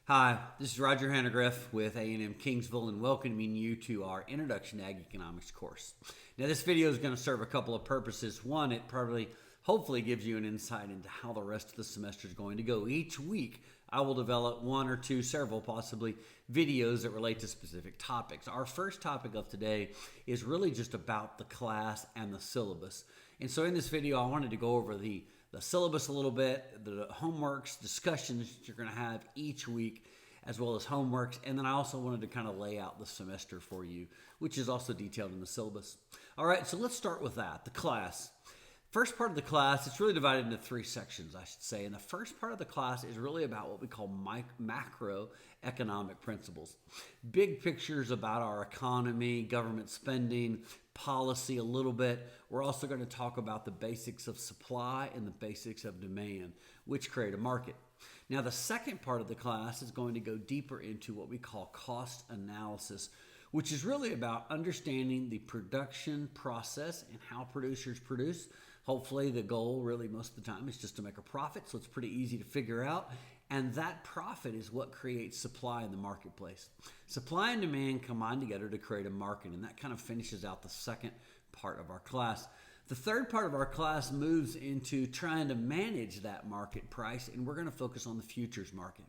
Hi, this is Roger Hannegriff with A&M Kingsville and welcoming you to our Introduction to Ag Economics course. Now this video is going to serve a couple of purposes. One, it hopefully gives you an insight into how the rest of the semester is going to go. Each week I will develop one or two, several possibly, videos that relate to specific topics. Our first topic of today is really just about the class and the syllabus. And so in this video I wanted to go over the syllabus a little bit, the homeworks, discussions that you're going to have each week, as well as homeworks. And then I also wanted to kind of lay out the semester for you, which is also detailed in the syllabus. All right, so let's start with that, the class. First part of the class, it's really divided into three sections, I should say. And the first part of the class is really about what we call macroeconomic principles. Big pictures about our economy, government spending, policy a little bit. We're also going to talk about the basics of supply and the basics of demand, which create a market. Now, the second part of the class is going to go deeper into what we call cost analysis, which is really about understanding the production process and how producers produce. Hopefully the goal really most of the time is just to make a profit, so it's pretty easy to figure out. And that profit is what creates supply in the marketplace. Supply and demand combine together to create a market, and that kind of finishes out the second part of our class. The third part of our class moves into trying to manage that market price, and we're going to focus on the futures market.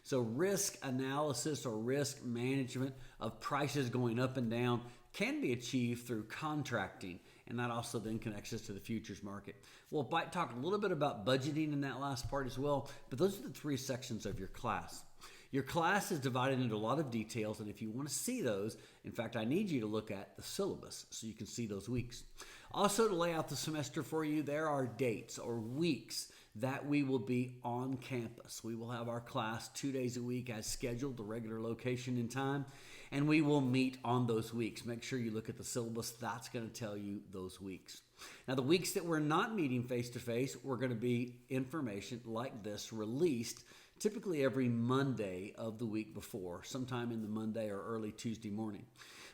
So risk analysis or risk management of prices going up and down can be achieved through contracting, and that also then connects us to the futures market. We'll talk a little bit about budgeting in that last part as well, but those are the three sections of your class. Your class is divided into a lot of details, and if you want to see those, in fact, I need you to look at the syllabus so you can see those weeks. Also, to lay out the semester for you, there are dates or weeks that we will be on campus. We will have our class 2 days a week as scheduled, the regular location and time, and we will meet on those weeks. Make sure you look at the syllabus. That's going to tell you those weeks. Now, the weeks that we're not meeting face-to-face, we're going to be information like this released typically every Monday of the week before, sometime in the Monday or early Tuesday morning.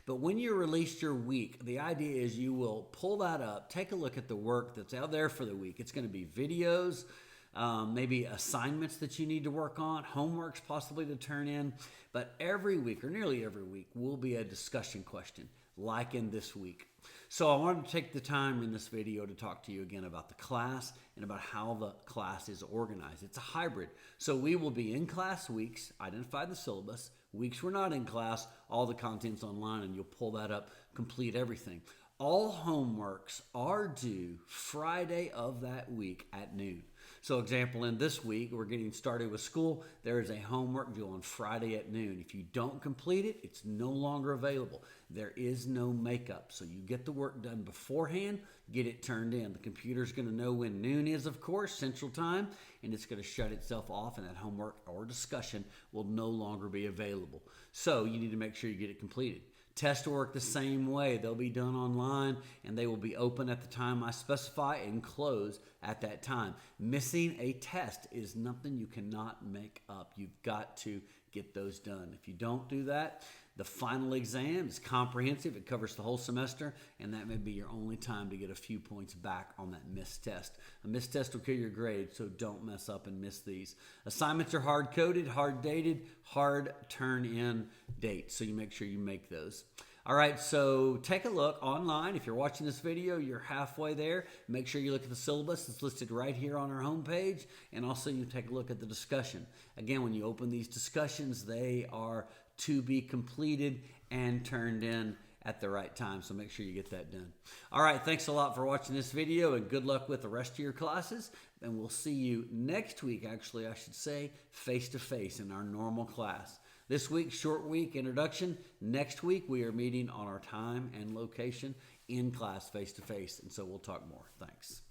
But when you release your week, the idea is you will pull that up, take a look at the work that's out there for the week. It's going to be videos, maybe assignments that you need to work on, homeworks possibly to turn in. But every week, or nearly every week, will be a discussion question, like in this week. So I wanted to take the time in this video to talk to you again about the class and about how the class is organized. It's a hybrid. So we will be in class weeks, identify the syllabus. Weeks we're not in class, all the content's online, and you'll pull that up, complete everything. All homeworks are due Friday of that week at noon. So example, in this week, we're getting started with school. There is a homework due on Friday at noon. If you don't complete it, it's no longer available. There is no makeup. So you get the work done beforehand, get it turned in. The computer's going to know when noon is, of course, Central Time, and it's going to shut itself off, and that homework or discussion will no longer be available. So you need to make sure you get it completed. Test work the same way. They'll be done online, and they will be open at the time I specify and close at that time. Missing a test is nothing you cannot make up. You've got to get those done. If you don't do that, the final exam is comprehensive. It covers the whole semester, and that may be your only time to get a few points back on that missed test. A missed test will kill your grade, so don't mess up and miss these. Assignments are hard-coded, hard-dated, hard turn-in dates, so you make sure you make those. All right, so take a look online. If you're watching this video, you're halfway there. Make sure you look at the syllabus. It's listed right here on our homepage, and also you take a look at the discussion. Again, when you open these discussions, they are to be completed and turned in at the right time, so make sure you get that done. All right, thanks a lot for watching this video, and good luck with the rest of your classes, and we'll see you next week, actually, I should say, face-to-face in our normal class. This week, short week, introduction. Next week, we are meeting on our time and location in class face-to-face, and so we'll talk more. Thanks.